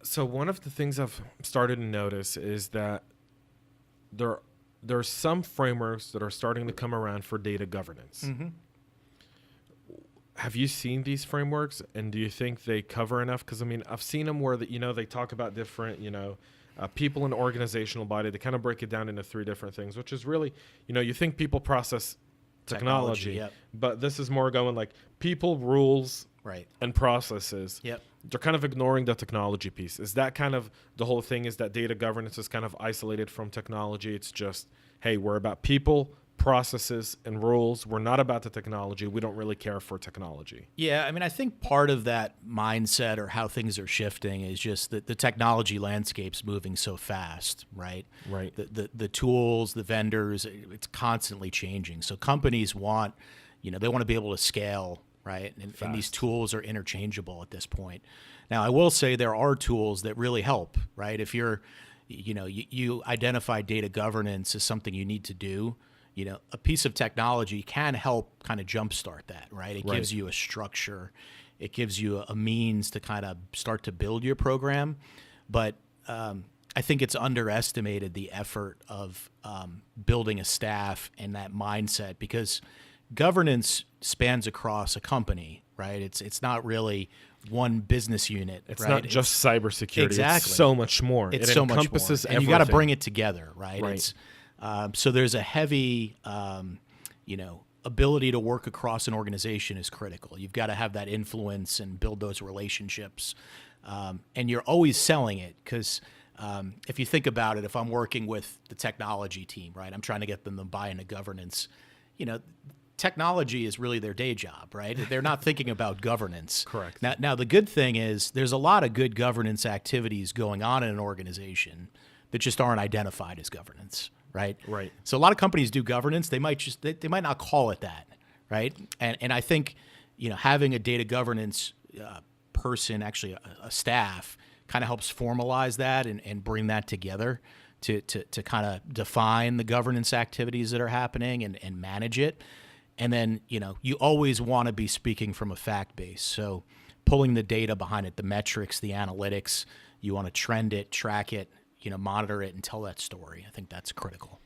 So one of the things I've started to notice is that there are some frameworks that are starting to come around for data governance. Mm-hmm. Have you seen these frameworks, and do you think they cover enough? Because I mean, I've seen them where they talk about different people in the organizational body. They kind of break it down into three different things, which is really you think people, process, technology, Yep. but this is more going like people, rules, Right. and processes. Yep. They're kind of ignoring the technology piece. Is that kind of the whole thing? Is that data governance is kind of isolated from technology? It's just, hey, we're about people, processes, and rules. We're not about the technology. We don't really care for technology. Yeah, I mean, I think part of that mindset or how things are shifting is just that the technology landscape's moving so fast, right? Right. The tools, the vendors, it's constantly changing. So companies want, they want to be able to scale, right? And these tools are interchangeable at this point. Now, I will say there are tools that really help, right? If you're, you identify data governance as something you need to do, a piece of technology can help kind of jumpstart that, right? It gives you a structure. It gives you a means to kind of start to build your program. But I think it's underestimated the effort of building a staff and that mindset, because governance spans across a company, right? It's not really one business unit. It's right? not just cybersecurity. Exactly. It's so much more. It's it so much more. encompasses And you got to everything. bring it together, right? Right. It's, so there's a heavy, ability to work across an organization is critical. You've got to have that influence and build those relationships. And you're always selling it, because if you think about it, if I'm working with the technology team, right, I'm trying to get them to buy into governance, technology is really their day job, right? They're not thinking about governance. Correct. Now, the good thing is there's a lot of good governance activities going on in an organization that just aren't identified as governance, right? Right. So a lot of companies do governance. They might they might not call it that, right? And I think, having a data governance person, actually a staff, kind of helps formalize that and bring that together to kind of define the governance activities that are happening and manage it. And then, you always want to be speaking from a fact base. So pulling the data behind it, the metrics, the analytics, you want to trend it, track it, monitor it, and tell that story. I think that's critical.